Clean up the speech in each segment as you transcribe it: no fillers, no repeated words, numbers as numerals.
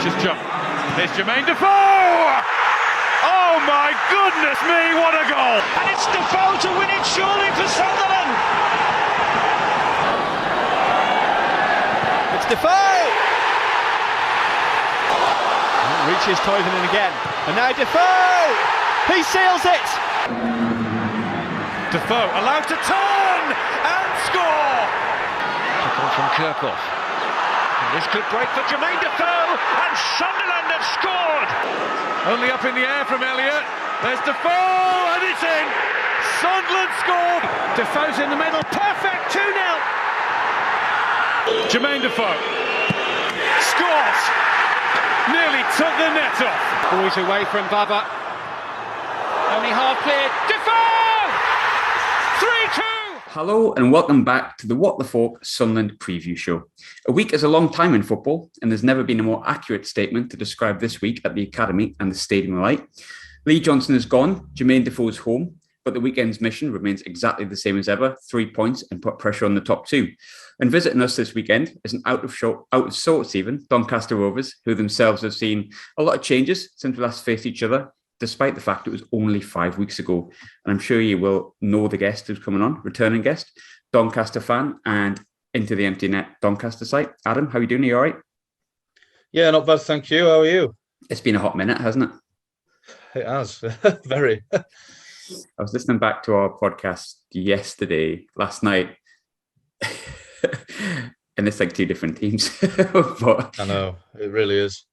Audacious jump. Here's Jermaine Defoe! Oh my goodness me, what a goal! And it's Defoe to win it surely for Sunderland! It's Defoe! Reaches Toivonen again. And now Defoe! He seals it! Defoe allowed to turn and score! Tackle from Kirkhoff. This could break for Jermaine Defoe, and Sunderland have scored! Only up in the air from Elliott. There's Defoe, and it's in! Sunderland score! Defoe's in the middle, perfect, 2-0! Jermaine Defoe scores! Nearly took the net off. Boys away from Baba. Only half cleared. Defoe! 3-2! Hello and welcome back to the What the Falk Sunderland preview show. A week is a long time in football, and there's never been a more accurate statement to describe this week at the Academy and the Stadium alike. Lee Johnson is gone, Jermaine Defoe's home, but the weekend's mission remains exactly the same as ever, 3 points and put pressure on the top two. And visiting us this weekend is an out of sorts even, Doncaster Rovers, who themselves have seen a lot of changes since we last faced each other, despite the fact it was only 5 weeks ago. And I'm sure you will know the guest who's coming on, returning guest, Doncaster fan and IntoTheEmptyNet Doncaster site. Adam, how are you doing? Are you all right? Yeah, not bad, thank you. How are you? It's been a hot minute, hasn't it? It has, very. I was listening back to our podcast last night, and it's like two different teams. But I know, it really is.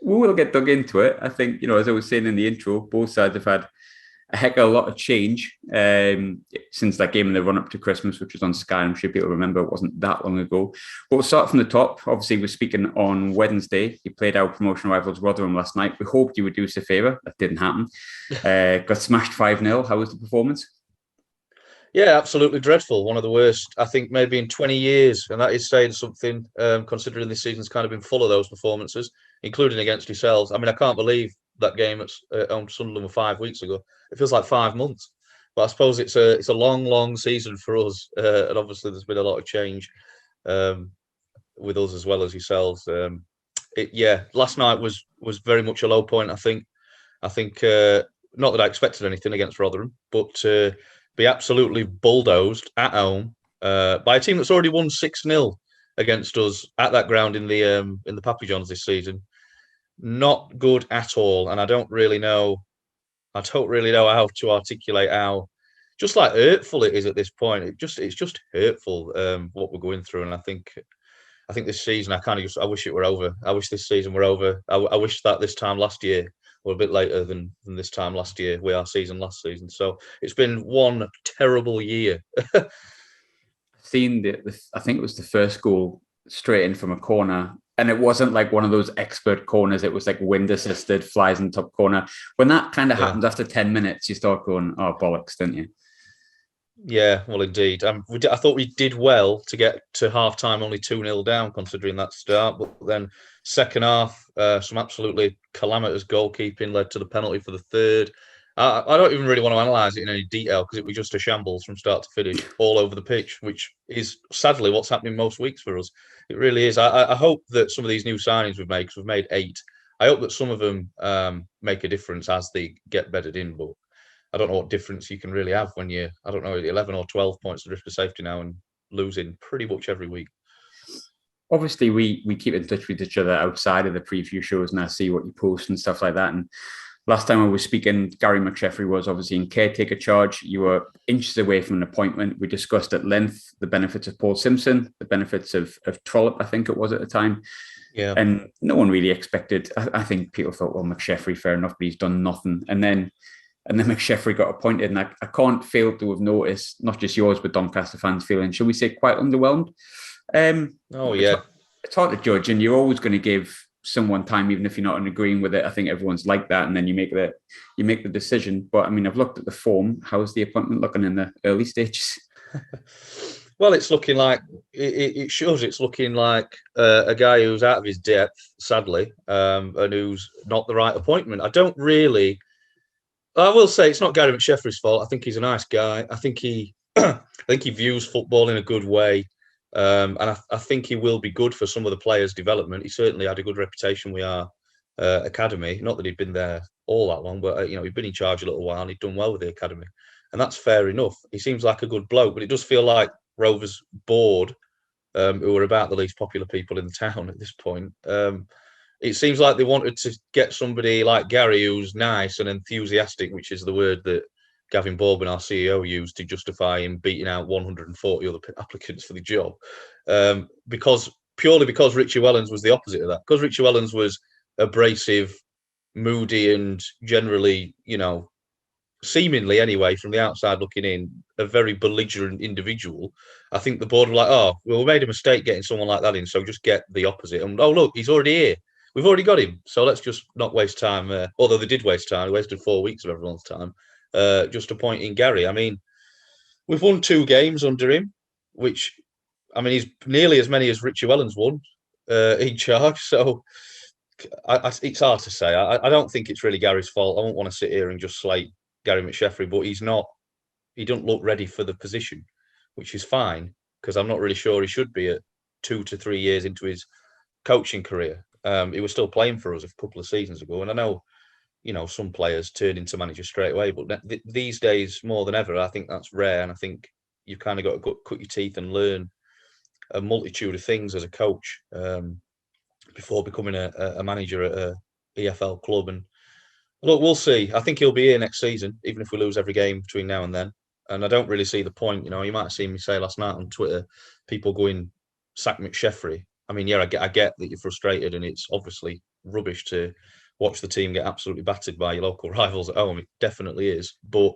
We will get dug into it. I think, as I was saying in the intro, both sides have had a heck of a lot of change since that game in the run-up to Christmas, which was on Sky. I'm sure people remember it wasn't that long ago. But we'll start from the top. Obviously, we're speaking on Wednesday. You played our promotional rivals Rotherham last night. We hoped you would do us a favour. That didn't happen. Got smashed 5-0. How was the performance? Yeah, absolutely dreadful. One of the worst, I think, maybe in 20 years. And that is saying something, considering this season's kind of been full of those performances, including against yourselves. I mean, I can't believe that game at Sunderland 5 weeks ago. It feels like 5 months. But I suppose it's a long, long season for us. And obviously there's been a lot of change with us as well as yourselves. Last night was very much a low point, I think. Not that I expected anything against Rotherham, but be absolutely bulldozed at home by a team that's already won 6-0 against us at that ground in the Pappy Johns this season. Not good at all, and I don't really know how to articulate how just like hurtful it is at this point. It's just hurtful what we're going through, and I think this season I wish it were over. I wish this season were over. I wish that this time last year, or a bit later than this time last year, last season. So it's been one terrible year. Seen I think it was the first goal straight in from a corner, and it wasn't like one of those expert corners. It was like wind assisted, flies in the top corner. When that kind of happens after 10 minutes, you start going, "Oh bollocks," don't you? Yeah, well, indeed. I thought we did well to get to half time only 2-0 down, considering that start. But then second half, some absolutely calamitous goalkeeping led to the penalty for the third. I don't even really want to analyse it in any detail because it was just a shambles from start to finish all over the pitch, which is sadly what's happening most weeks for us. It really is. I hope that some of these new signings we've made, because we've made 8, I hope that some of them make a difference as they get bedded in. But I don't know what difference you can really have when you're, 11 or 12 points adrift of safety now and losing pretty much every week. Obviously, we keep in touch with each other outside of the preview shows, and I see what you post and stuff like that. And last time I was speaking, Gary McSheffrey was obviously in caretaker charge. You were inches away from an appointment. We discussed at length the benefits of Paul Simpson, the benefits of Trollope, I think it was at the time. Yeah. And no one really expected. I think people thought, well, McSheffrey, fair enough, but he's done nothing. And then McSheffrey got appointed, and I can't fail to have noticed, not just yours, but Doncaster fans feeling, shall we say, quite underwhelmed. It's hard to judge, and you're always going to give someone time, even if you're not agreeing with it. I think everyone's like that, and then you make the decision. But I mean, I've looked at the form. How's the appointment looking in the early stages? Well, it's looking like it shows. It's looking like a guy who's out of his depth, sadly, and who's not the right appointment. I will say it's not Gary McSheffrey's fault. I think he's a nice guy. I think he views football in a good way. And I think he will be good for some of the players' development. He certainly had a good reputation with our academy. Not that he'd been there all that long, but he'd been in charge a little while and he'd done well with the academy, and that's fair enough. He seems like a good bloke, but it does feel like Rovers board, who are about the least popular people in the town at this point. It seems like they wanted to get somebody like Gary, who's nice and enthusiastic, which is the word that Gavin Baldwin, our CEO, used to justify him beating out 140 other applicants for the job, purely because Richie Wellens was the opposite of that. Because Richie Wellens was abrasive, moody, and generally, seemingly anyway, from the outside looking in, a very belligerent individual. I think the board were like, oh, well, we made a mistake getting someone like that in, so just get the opposite. And, oh, look, he's already here. We've already got him, so let's just not waste time. Although they did waste time. They wasted 4 weeks of everyone's time just appointing Gary. I mean, we've won 2 games under him, which, I mean, he's nearly as many as Richie Wellens won in charge. So it's hard to say. I don't think it's really Gary's fault. I won't want to sit here and just slate Gary McSheffrey, but he doesn't look ready for the position, which is fine, because I'm not really sure he should be at 2 to 3 years into his coaching career. He was still playing for us a couple of seasons ago, and I know, some players turn into managers straight away, but these days more than ever, I think that's rare, and I think you've kind of got to cut your teeth and learn a multitude of things as a coach before becoming a manager at a EFL club. And look, we'll see. I think he'll be here next season, even if we lose every game between now and then. And I don't really see the point. You might have seen me say last night on Twitter, people going, sack McSheffrey. I mean, yeah, I get that you're frustrated, and it's obviously rubbish to watch the team get absolutely battered by your local rivals at home. It definitely is. But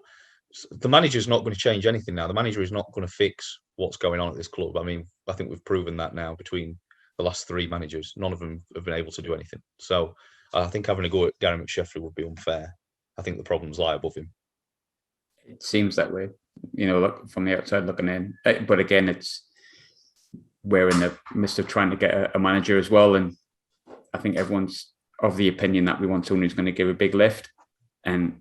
the manager's not going to change anything now. The manager is not going to fix what's going on at this club. I mean, I think we've proven that now between the last 3 managers. None of them have been able to do anything. So I think having a go at Gary McSheffrey would be unfair. I think the problems lie above him. It seems that way, look from the outside looking in. But again, we're in the midst of trying to get a manager as well. And I think everyone's of the opinion that we want someone who's going to give a big lift. And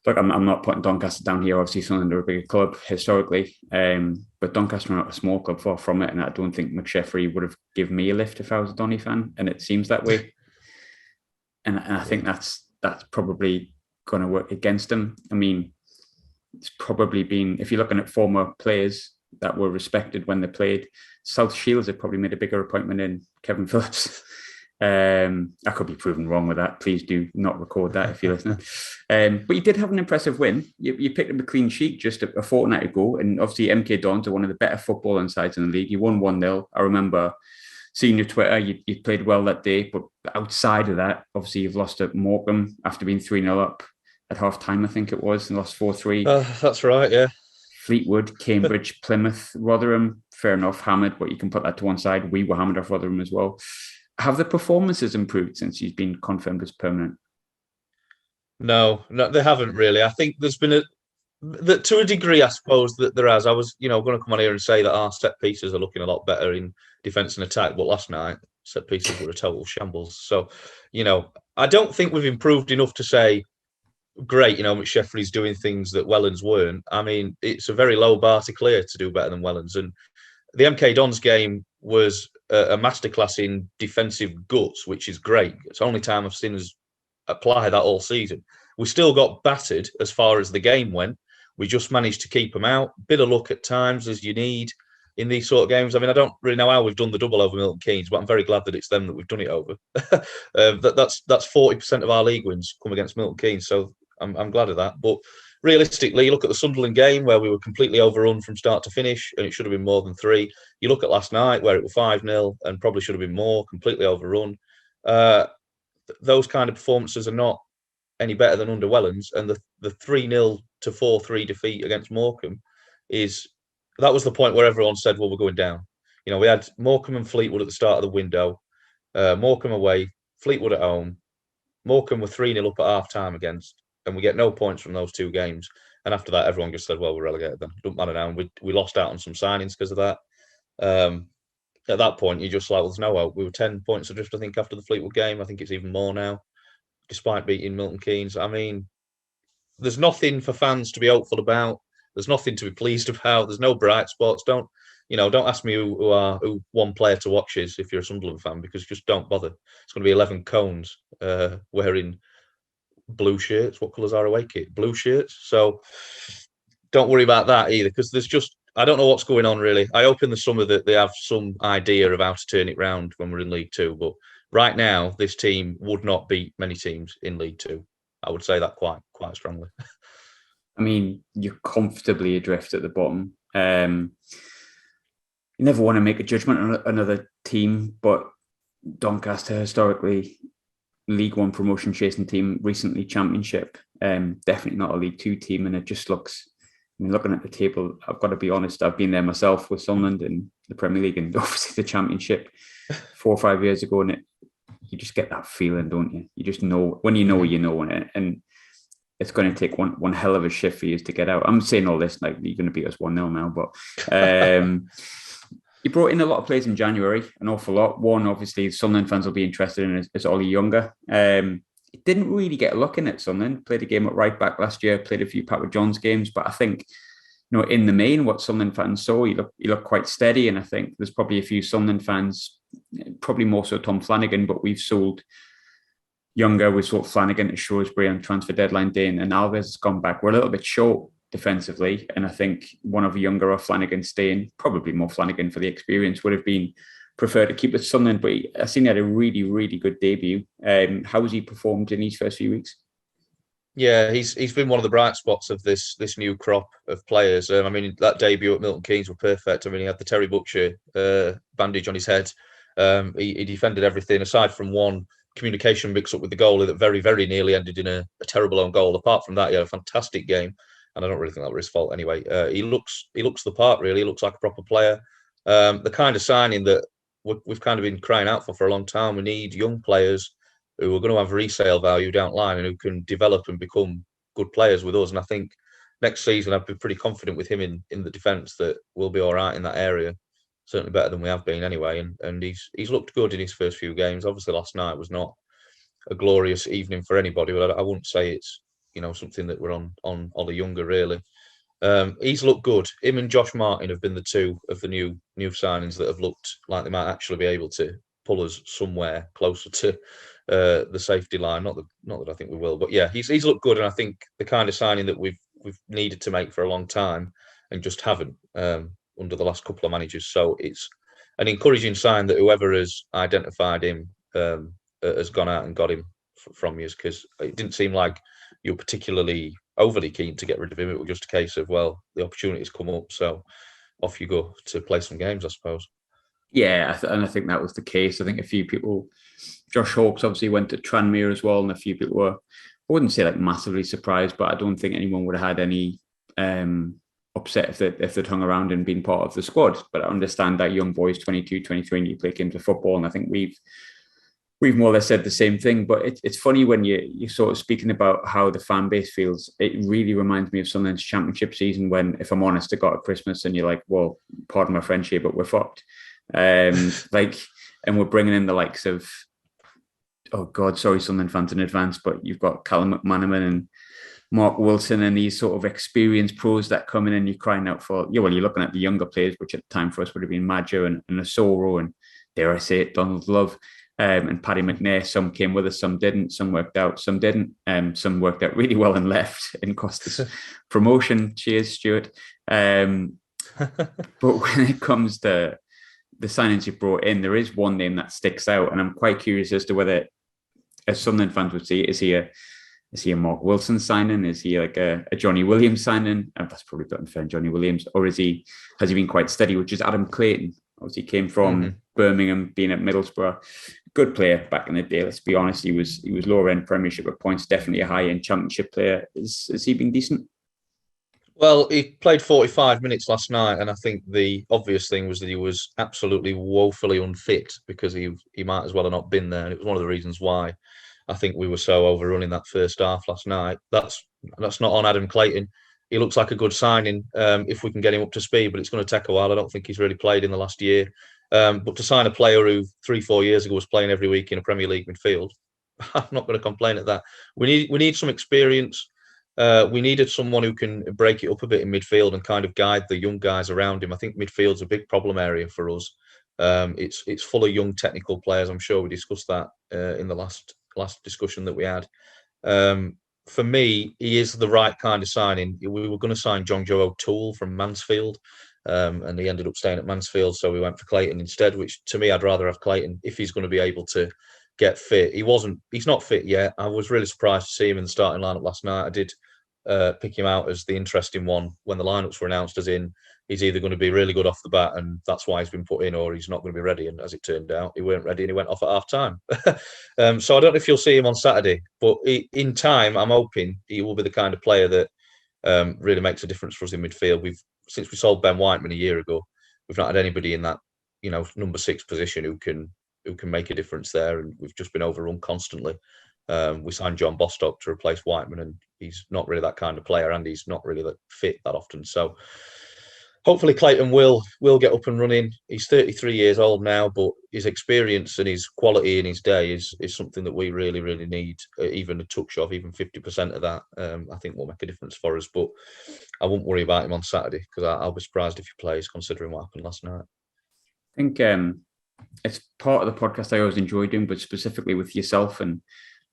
look, I'm not putting Doncaster down here. Obviously, Sunderland are a bigger club historically, but Doncaster are not a small club, far from it. And I don't think McSheffrey would have given me a lift if I was a Donny fan, and it seems that way. And I think that's probably going to work against him. I mean, it's probably been, if you're looking at former players that were respected when they played, South Shields have probably made a bigger appointment in Kevin Phillips. I could be proven wrong with that. Please do not record that if you're listening. But you did have an impressive win. You picked up a clean sheet just a fortnight ago, and obviously MK Dons are one of the better footballing sides in the league. You won 1-0. I remember seeing your Twitter. You played well that day, but outside of that, obviously you've lost at Morecambe after being 3-0 up at half time, I think it was, and lost 4-3. That's right, yeah. Fleetwood, Cambridge, Plymouth, Rotherham, fair enough, hammered, but you can put that to one side. We were hammered off Rotherham as well. Have the performances improved since he's been confirmed as permanent? No, they haven't really. I think there's been to a degree, I suppose, that there has. I was, going to come on here and say that our set pieces are looking a lot better in defence and attack, but last night set pieces were a total shambles. So, I don't think we've improved enough to say, great, McSheffrey's doing things that Wellens weren't. I mean, it's a very low bar to clear to do better than Wellens. And the MK Dons game was a masterclass in defensive guts, which is great. It's the only time I've seen us apply that all season. We still got battered as far as the game went. We just managed to keep them out. Bit of luck at times, as you need in these sort of games. I mean, I don't really know how we've done the double over Milton Keynes, but I'm very glad that it's them that we've done it over. That's 40% of our league wins come against Milton Keynes, so I'm glad of that. But realistically, you look at the Sunderland game where we were completely overrun from start to finish, and it should have been more than 3. You look at last night where it was 5-0 and probably should have been more, completely overrun. Those kind of performances are not any better than under Wellens, and the 3-0 to 4-3 defeat against Morecambe that was the point where everyone said, well, we're going down. We had Morecambe and Fleetwood at the start of the window, Morecambe away, Fleetwood at home. Morecambe were 3-0 up at half time against, and we get no points from those 2 games. And after that, everyone just said, well, we're relegated then. Don't matter now. And we lost out on some signings because of that. At that point, you're just like, well, there's no hope. We were 10 points adrift, I think, after the Fleetwood game. I think it's even more now, despite beating Milton Keynes. I mean, there's nothing for fans to be hopeful about. There's nothing to be pleased about. There's no bright spots. Don't don't ask me who one player to watch is if you're a Sunderland fan, because just don't bother. It's going to be 11 cones wearing blue shirts. What colours are away kit? Blue shirts. So don't worry about that either, because I don't know what's going on really. I hope in the summer that they have some idea of how to turn it round when we're in League Two. But right now, this team would not beat many teams in League Two. I would say that quite strongly. I mean, you're comfortably adrift at the bottom. You never want to make a judgment on another team, but Doncaster, historically League One promotion chasing team, recently Championship, definitely not a League Two team, and it just looks. I mean, looking at the table, I've got to be honest, I've been there myself with Sunderland in the Premier League and obviously the Championship 4 or 5 years ago, and you just get that feeling, don't you? You just know, when you know, and it's going to take one hell of a shift for you to get out. I'm saying all this like you're going to beat us 1-0 now, but you brought in a lot of players in January, an awful lot. One, obviously, Sunderland fans will be interested in is Ollie Younger. He didn't really get a look in at Sunderland. Played a game at right back last year, played a few Papa John's games, but I think, in the main, what Sunderland fans saw, he looked quite steady, and I think there's probably a few Sunderland fans, probably more so Tom Flanagan, but we've sold Younger, we sold Flanagan to Shrewsbury on transfer deadline day, and Alves has gone back. We're a little bit short defensively, and I think one of Younger or Flanagan staying, probably more Flanagan for the experience, would have been preferred to keep with Sunderland, but I seen he had a really, really good debut. How has he performed in his first few weeks? Yeah, he's been one of the bright spots of this new crop of players. I mean, that debut at Milton Keynes was perfect. I mean, he had the Terry Butcher bandage on his head. He defended everything aside from one communication mix-up with the goalie that very, very nearly ended in a terrible own goal. Apart from that, he had a fantastic game, and I don't really think that was his fault anyway. He looks the part, really. He looks like a proper player. The kind of signing that we've kind of been crying out for a long time. We need young players who are going to have resale value down the line and who can develop and become good players with us. And I think next season I've been pretty confident with him in the defence that we'll be all right in that area. Certainly better than we have been anyway. And he's looked good in his first few games. Obviously last night was not a glorious evening for anybody, but I wouldn't say it's something that we're on Ollie Younger really. He's looked good. Him and Josh Martin have been the two of the new signings that have looked like they might actually be able to pull us somewhere closer to the safety line. Not that I think we will, but yeah, he's looked good, and I think the kind of signing that we've needed to make for a long time and just haven't under the last couple of managers. So it's an encouraging sign that whoever has identified him has gone out and got him from you, because it didn't seem like you're particularly overly keen to get rid of him. It was just a case of, well, the opportunities come up, so off you go to play some games, I suppose. Yeah, and I think that was the case. I think a few people, Josh Hawkes obviously went to Tranmere as well, and a few people were, I wouldn't say like massively surprised, but I don't think anyone would have had any upset if they'd hung around and been part of the squad. But I understand that young boys, 22, 23, and you play games of football, and I think we've more or less said the same thing. But it's funny when you're sort of speaking about how the fan base feels. It really reminds me of Sunderland's Championship season when, if I'm honest, it got to Christmas and you're like, well, pardon my French here, but we're fucked. And we're bringing in the likes of, oh God, sorry, Sunderland fans in advance, but you've got Callum McManaman and Mark Wilson and these sort of experienced pros that come in, and you're crying out for, you're looking at the younger players, which at the time for us would have been Maggio and Asoro and, dare I say it, Donald Love. And Paddy McNair. Some came with us, some didn't, some worked out, some didn't. Some worked out really well and left and cost us promotion. Cheers, Stuart. But when it comes to the signings you brought in, there is one name that sticks out, and I'm quite curious as to whether, as Sunderland fans would see, is he a Mark Wilson signing? Is he like a Johnny Williams signing? And that's probably a bit unfair, Johnny Williams, or has he been quite steady? Which is Adam Clayton. Obviously, came from Birmingham, being at Middlesbrough. Good player back in the day. Let's be honest, he was lower end Premiership at points. Definitely a high end Championship player. Has he been decent? Well, he played 45 minutes last night, and I think the obvious thing was that he was absolutely woefully unfit, because he might as well have not been there. And it was one of the reasons why I think we were so overrun in that first half last night. That's not on Adam Clayton. He looks like a good signing if we can get him up to speed, but it's going to take a while. I don't think he's really played in the last year. But to sign a player who 3-4 years ago was playing every week in a Premier League midfield, I'm not going to complain at that. We need some experience. we needed someone who can break it up a bit in midfield and kind of guide the young guys around him. I think midfield's a big problem area for us. It's full of young technical players. I'm sure we discussed that in the last discussion that we had. For me, he is the right kind of signing. We were going to sign John Joe O'Toole from Mansfield, and he ended up staying at Mansfield, so we went for Clayton instead, which to me, I'd rather have Clayton if he's going to be able to get fit. He's not fit yet. I was really surprised to see him in the starting lineup last night. I did pick him out as the interesting one when the lineups were announced, as in he's either going to be really good off the bat and that's why he's been put in, or he's not going to be ready. And as it turned out, he weren't ready and he went off at half time. So I don't know if you'll see him on Saturday, but in time, I'm hoping he will be the kind of player that really makes a difference for us in midfield. Since we sold Ben Whiteman a year ago, we've not had anybody in that, number 6 position who can make a difference there, and we've just been overrun constantly. We signed John Bostock to replace Whiteman, and he's not really that kind of player, and he's not really fit that often. So hopefully Clayton will get up and running. He's 33 years old now, but his experience and his quality in his day is something that we really, really need. Even a touch of, even 50% of that, I think will make a difference for us. But I won't worry about him on Saturday, because I'll be surprised if he plays, considering what happened last night. I think it's part of the podcast I always enjoy doing, but specifically with yourself. And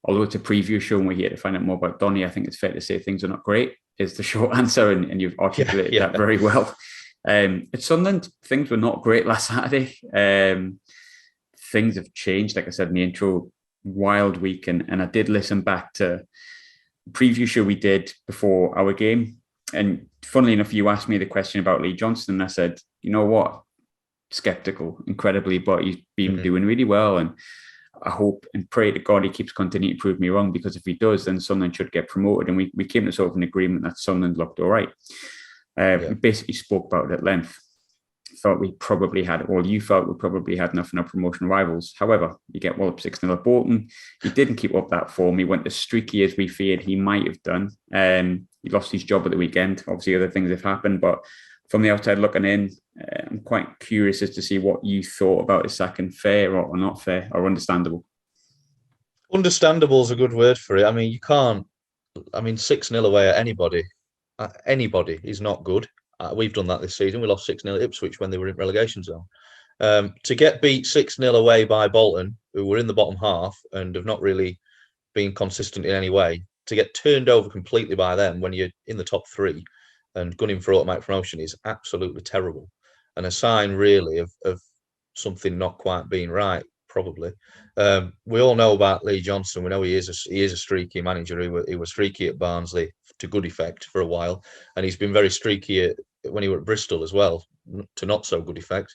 although it's a preview show and we're here to find out more about Donny, I think it's fair to say things are not great, is the short answer, and you've articulated that very well. At Sunderland, things were not great last Saturday. Things have changed, like I said in the intro, wild week. And I did listen back to the preview show we did before our game. And funnily enough, you asked me the question about Lee Johnson, and I said, you know what? Skeptical, incredibly, but he's been doing really well. And I hope and pray to God he keeps continuing to prove me wrong, because if he does, then Sunderland should get promoted. And we came to sort of an agreement that Sunderland looked all right. We basically spoke about it at length. Thought we probably had, or you felt we probably had enough in our promotion rivals. However, you get walloped 6-0 at Bolton. He didn't keep up that form. He went as streaky as we feared he might have done. He lost his job at the weekend. Obviously, other things have happened, but from the outside looking in, I'm quite curious as to see what you thought about his sacking. Fair or not fair, or understandable? Understandable is a good word for it. I mean, you can't. I mean, 6-0 away at anybody is not good. We've done that this season. We lost 6-0 at Ipswich when they were in relegation zone. To get beat 6-0 away by Bolton, who were in the bottom half and have not really been consistent in any way, to get turned over completely by them when you're in the top 3 and gunning for automatic promotion is absolutely terrible, and a sign really of something not quite being right, probably. We all know about Lee Johnson. We know he is a streaky manager. He was streaky at Barnsley to good effect for a while, and he's been very streaky when he was at Bristol as well, to not so good effect.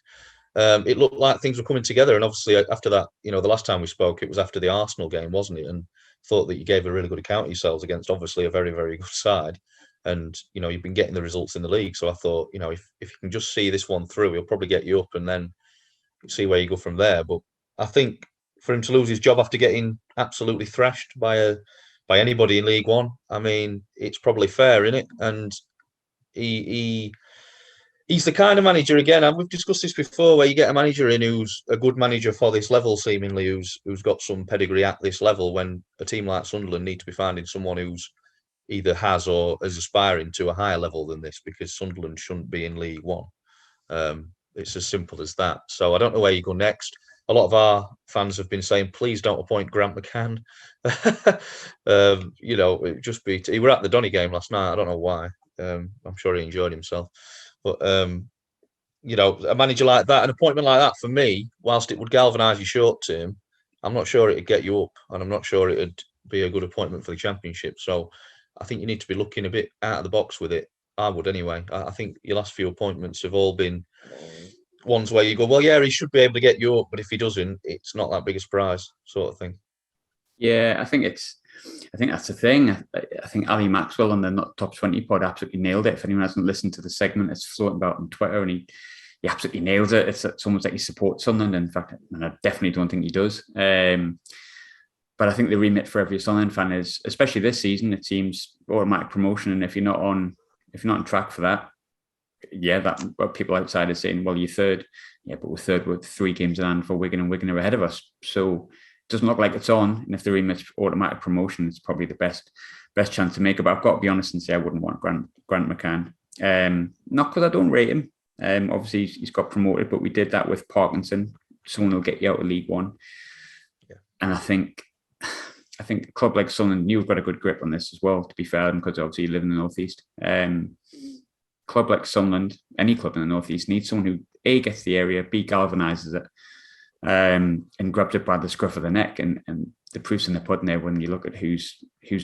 It looked like things were coming together, and obviously after that, the last time we spoke, it was after the Arsenal game, wasn't it? And thought that you gave a really good account of yourselves against obviously a very, very good side. And, you've been getting the results in the league. So I thought, if you can just see this one through, he'll probably get you up and then see where you go from there. But I think for him to lose his job after getting absolutely thrashed by anybody in League One, I mean, it's probably fair, isn't it? And he's the kind of manager, again, and we've discussed this before, where you get a manager in who's a good manager for this level, seemingly, who's got some pedigree at this level, when a team like Sunderland need to be finding someone who's either has or is aspiring to a higher level than this, because Sunderland shouldn't be in League One. It's as simple as that. So I don't know where you go next. A lot of our fans have been saying, please don't appoint Grant McCann. It just be. He were at the Donny game last night. I don't know why. I'm sure he enjoyed himself. But, a manager like that, an appointment like that, for me, whilst it would galvanise you short term, I'm not sure it'd get you up, and I'm not sure it'd be a good appointment for the Championship. So I think you need to be looking a bit out of the box with it. I would anyway. I think your last few appointments have all been ones where you go, well, yeah, he should be able to get you up, but if he doesn't, it's not that big a surprise, sort of thing. Yeah, I think that's the thing. I think Ali Maxwell on the Top 20 pod absolutely nailed it. If anyone hasn't listened to the segment, it's floating about on Twitter, and he absolutely nails it. It's almost like he supports Sunderland. In fact, and I definitely don't think he does. But I think the remit for every Sunderland fan is, especially this season, it seems automatic promotion. And if you're not on track for that, that what people outside are saying, well, you're third. Yeah, but we're third with 3 games in hand for Wigan, and Wigan are ahead of us. So it doesn't look like it's on. And if the remit's automatic promotion, it's probably the best best chance to make it. But I've got to be honest and say I wouldn't want Grant McCann. Not because I don't rate him. Obviously, he's got promoted, but we did that with Parkinson. Someone will get you out of League One. Yeah. And I think a club like Sunderland, you've got a good grip on this as well, to be fair, because obviously you live in the North East. Club like Sunderland, any club in the North East, needs someone who A, gets the area, B, galvanises it, and grabs it by the scruff of the neck. And the proof's in the pudding there when you look at who's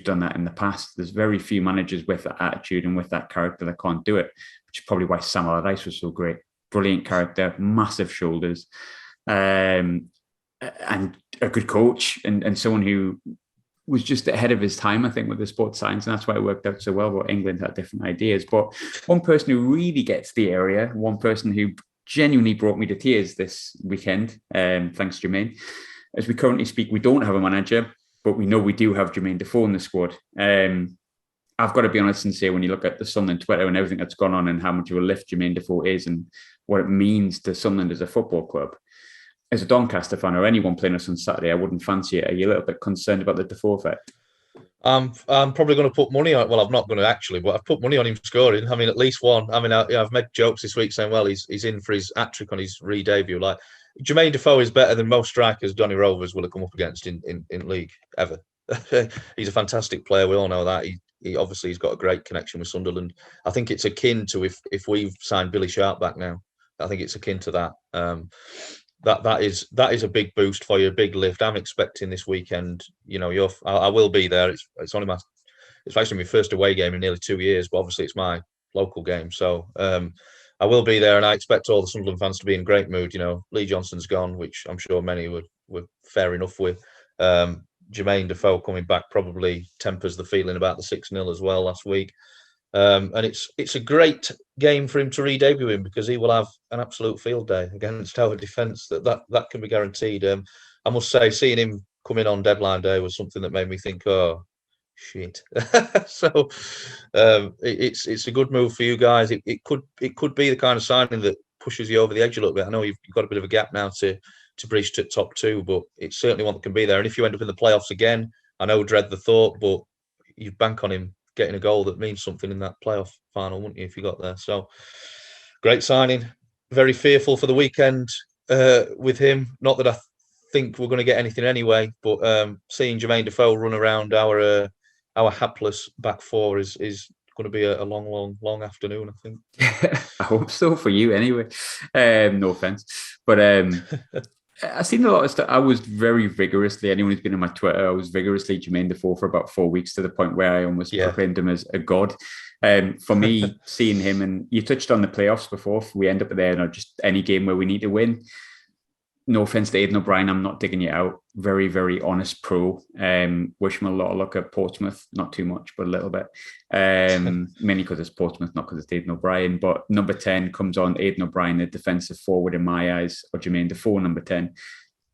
done that in the past. There's very few managers with that attitude and with that character that can't do it, which is probably why Sam Allardyce was so great. Brilliant character, massive shoulders, and a good coach, and someone who was just ahead of his time, I think, with the sports science, and that's why it worked out so well. But England had different ideas. But one person who really gets the area, one person who genuinely brought me to tears this weekend, thanks Jermaine. As we currently speak, we don't have a manager, but we know we do have Jermaine Defoe in the squad. I've got to be honest and say, when you look at the Sunderland Twitter and everything that's gone on and how much of a lift Jermaine Defoe is and what it means to Sunderland as a football club, as a Doncaster fan or anyone playing us on Saturday, I wouldn't fancy it. Are you a little bit concerned about the Defoe effect? I'm probably going to put money on. Well, I'm not going to actually, but I've put money on him scoring. I mean, at least one. I mean, I've made jokes this week saying, well, he's in for his hat-trick on his re-debut. Like, Jermaine Defoe is better than most strikers Donny Rovers will have come up against in league ever. He's a fantastic player. We all know that. He obviously has got a great connection with Sunderland. I think it's akin to if we've signed Billy Sharp back now. I think it's akin to that. That is a big boost for you, a big lift. I'm expecting this weekend. You know, I will be there. It's actually my first away game in nearly 2 years, but obviously it's my local game. So I will be there, and I expect all the Sunderland fans to be in great mood. You know, Lee Johnson's gone, which I'm sure many were fair enough with. Jermaine Defoe coming back probably tempers the feeling about the 6-0 as well last week. And it's a great game for him to re-debut in, because he will have an absolute field day against our defence. That can be guaranteed. I must say, seeing him come in on deadline day was something that made me think, oh, shit. So it's a good move for you guys. It could be the kind of signing that pushes you over the edge a little bit. I know you've got a bit of a gap now to breach to top 2, but it's certainly one that can be there. And if you end up in the playoffs again, I know dread the thought, but you'd bank on him getting a goal that means something in that playoff final, wouldn't you, if you got there? So, great signing. Very fearful for the weekend with him. Not that I think we're going to get anything anyway, but seeing Jermaine Defoe run around our hapless back four is going to be a long afternoon, I think. I hope so for you anyway. No offense. But I've seen a lot of stuff. I was very vigorously, anyone who's been on my Twitter, I was vigorously Jermaine Defoe for about 4 weeks, to the point where I almost proclaimed him as a god. For me, seeing him, and you touched on the playoffs before, if we end up there, or just any game where we need to win. No offense to Aidan O'Brien, I'm not digging you out. Very, very honest pro. Wish him a lot of luck at Portsmouth. Not too much, but a little bit. Mainly because it's Portsmouth, not because it's Aidan O'Brien. But number 10 comes on Aidan O'Brien, the defensive forward in my eyes, or Jermaine Defoe, number 10.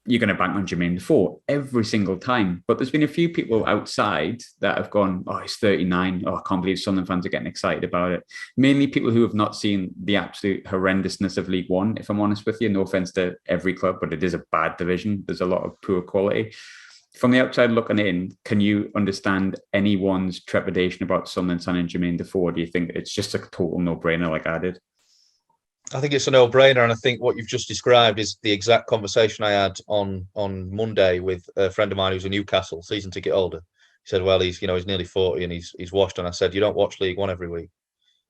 You're going to bank on Jermaine Defoe every single time. But there's been a few people outside that have gone, oh, he's 39. Oh, I can't believe Sunderland fans are getting excited about it. Mainly people who have not seen the absolute horrendousness of League One, if I'm honest with you. No offence to every club, but it is a bad division. There's a lot of poor quality. From the outside looking in, can you understand anyone's trepidation about Sunderland signing Jermaine Defoe? Or do you think it's just a total no-brainer like I did? I think it's a no-brainer, and I think what you've just described is the exact conversation I had on Monday with a friend of mine who's a Newcastle season ticket holder. He said, "Well, he's nearly 40 and he's washed." And I said, "You don't watch League One every week.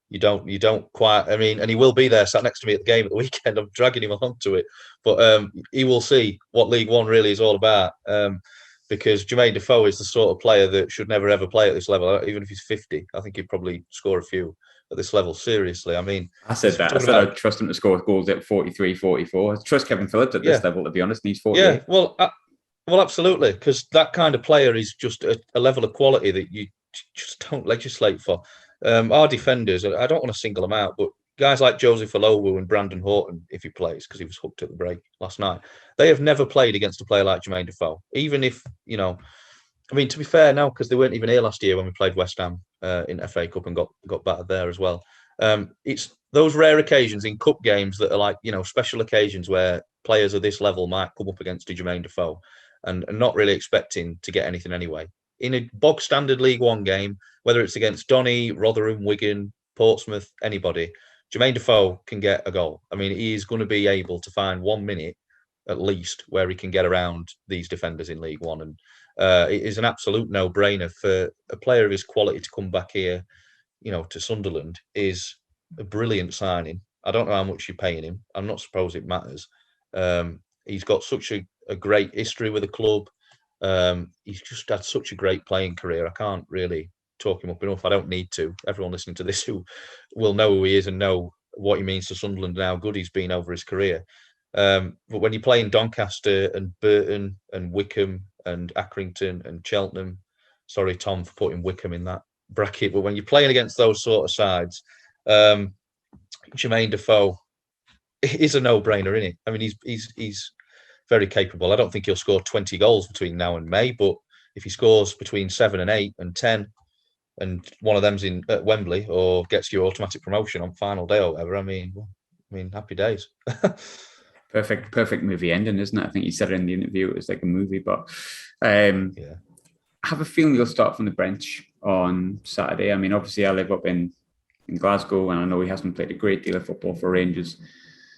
You don't quite. I mean, and he will be there, sat next to me at the game at the weekend. I'm dragging him along to it, but he will see what League One really is all about." Because Jermaine Defoe is the sort of player that should never ever play at this level. Even if he's 50, I think he'd probably score a few at this level. Seriously, I mean, I said that. I said I trust him to score goals at 43, 44. I trust Kevin Phillips at this level, to be honest. And he's 48. Yeah, well, absolutely, because that kind of player is just a level of quality that you just don't legislate for. Our defenders, I don't want to single them out, but guys like Joseph Olowu and Brandon Horton, if he plays, because he was hooked at the break last night, they have never played against a player like Jermaine Defoe. Even if, I mean, to be fair now, because they weren't even here last year when we played West Ham in FA Cup and got battered there as well. It's those rare occasions in cup games that are like, special occasions where players of this level might come up against a Jermaine Defoe and not really expecting to get anything anyway. in a bog standard League One game, whether it's against Donny, Rotherham, Wigan, Portsmouth, anybody, Jermaine Defoe can get a goal. I mean, he is going to be able to find 1 minute at least where he can get around these defenders in League One. And it is an absolute no-brainer for a player of his quality to come back here, to Sunderland is a brilliant signing. I don't know how much you're paying him. I'm not suppose it matters. He's got such a great history with the club. He's just had such a great playing career. I can't really talk him up enough. I don't need to. Everyone listening to this who will know who he is and know what he means to Sunderland and how good he's been over his career. But when you're playing Doncaster and Burton and Wickham and Accrington and Cheltenham, sorry, Tom, for putting Wickham in that bracket, but when you're playing against those sort of sides, Jermaine Defoe is a no-brainer, isn't it? I mean, he's very capable. I don't think he'll score 20 goals between now and May, but if he scores between 7 and 8 and 10, and one of them's at Wembley or gets you automatic promotion on final day or whatever, I mean, happy days. Perfect movie ending, isn't it? I think you said it in the interview, it was like a movie, but I have a feeling you'll start from the bench on Saturday. I mean, obviously I live up in Glasgow, and I know he hasn't played a great deal of football for Rangers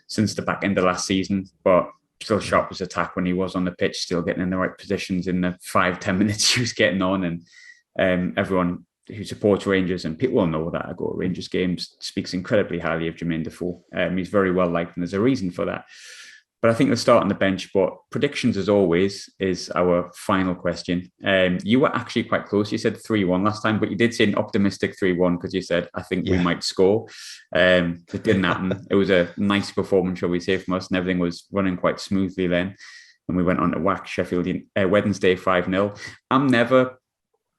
since the back end of last season, but still sharp as attack when he was on the pitch, still getting in the right positions in the 5-10 minutes he was getting on. And everyone who supports Rangers, and people will know that I go to Rangers games, speaks incredibly highly of Jermaine Defoe. He's very well liked, and there's a reason for that. But I think they'll start on the bench. But predictions, as always, is our final question. You were actually quite close. You said 3-1 last time, but you did say an optimistic 3-1 because you said, I think we might score. It didn't happen. It was a nice performance, shall we say, from us, and everything was running quite smoothly then. And we went on to whack Sheffield Wednesday 5-0. I'm never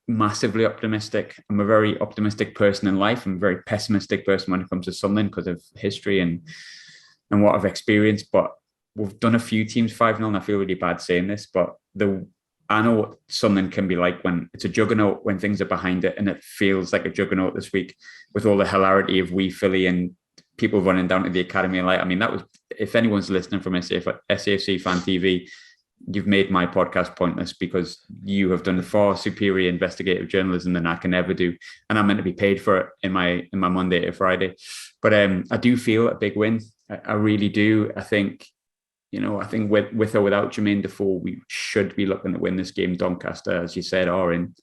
massively optimistic. I'm a very optimistic person in life. I'm a very pessimistic person when it comes to Sunderland because of history and what I've experienced. But we've done a few teams 5-0, and I feel really bad saying this, but I know what Sunderland can be like when it's a juggernaut, when things are behind it, and it feels like a juggernaut this week with all the hilarity of wee Philly and people running down to the academy. Like, I mean, that was, if anyone's listening from SAFC Fan TV, you've made my podcast pointless because you have done far superior investigative journalism than I can ever do, and I'm meant to be paid for it in my Monday to Friday. But I do feel a big win. I really do. I think with or without Jermaine Defoe, we should be looking to win this game. Doncaster, as you said, are in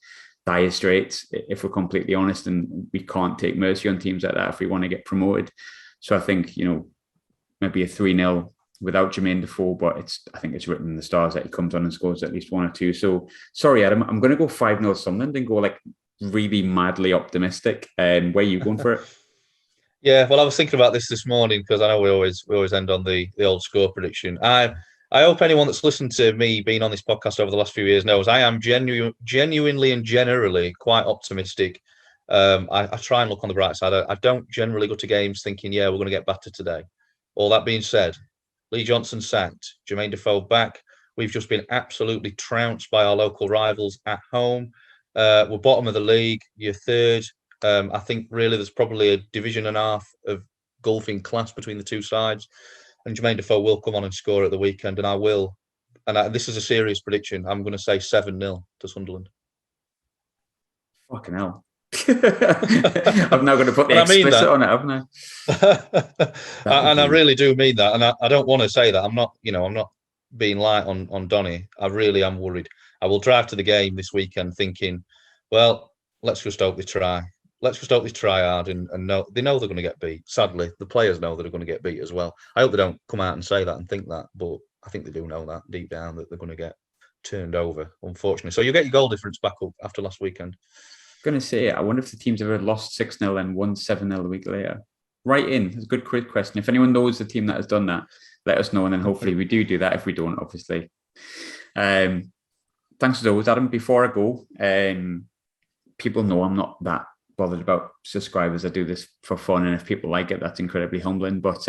dire straits, if we're completely honest, and we can't take mercy on teams like that if we want to get promoted. So I think, maybe a 3-0 without Jermaine Defoe, but I think it's written in the stars that he comes on and scores at least 1 or 2. So sorry, Adam, I'm going to go 5-0 Sunderland and go like really madly optimistic. Where are you going for it? Yeah, well, I was thinking about this morning because I know we always end on the old score prediction. I hope anyone that's listened to me being on this podcast over the last few years knows I am genuinely and generally quite optimistic. I try and look on the bright side. I don't generally go to games thinking, we're going to get battered today. All that being said, Lee Johnson sacked, Jermaine Defoe back. We've just been absolutely trounced by our local rivals at home. We're bottom of the league. You're third. I think really there's probably a division and a half of golfing class between the two sides. And Jermaine Defoe will come on and score at the weekend. And I will. And this is a serious prediction. I'm going to say 7-0 to Sunderland. Fucking hell. I'm now going to put the explicit on it, haven't I? And I really do mean that. And I don't want to say that. I'm not being light on Donny. I really am worried. I will drive to the game this weekend thinking, well, let's just hope they try. Let's just hope they try hard and know they're going to get beat. Sadly, the players know that they're going to get beat as well. I hope they don't come out and say that and think that, but I think they do know that deep down that they're going to get turned over, unfortunately. So you'll get your goal difference back up after last weekend. Going to say, I wonder if the team's ever lost 6-0 and won 7-0 a week later. Write in. It's a good quiz question. If anyone knows the team that has done that, let us know, and then hopefully we do that. If we don't, obviously. Thanks as always, Adam. Before I go, people know I'm not that bothered about subscribers. I do this for fun, and if people like it, that's incredibly humbling. But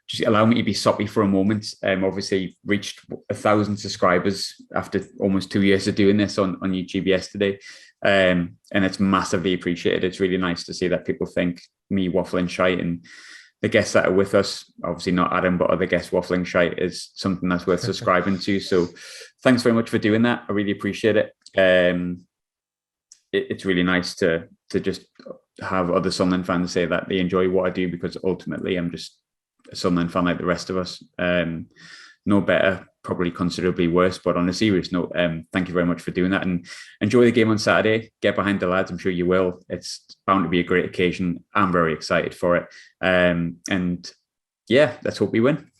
just allow me to be soppy for a moment. Obviously reached 1,000 subscribers after almost 2 years of doing this on YouTube yesterday. And it's massively appreciated. It's really nice to see that people think me waffling shite, and the guests that are with us, obviously not Adam, but other guests waffling shite, is something that's worth subscribing to. So thanks very much for doing that. I really appreciate it. it's really nice to just have other Sunderland fans say that they enjoy what I do, because ultimately I'm just a Sunderland fan like the rest of us. No better, probably considerably worse. But on a serious note, thank you very much for doing that, and enjoy the game on Saturday. Get behind the lads. I'm sure you will. It's bound to be a great occasion. I'm very excited for it. And yeah, let's hope we win.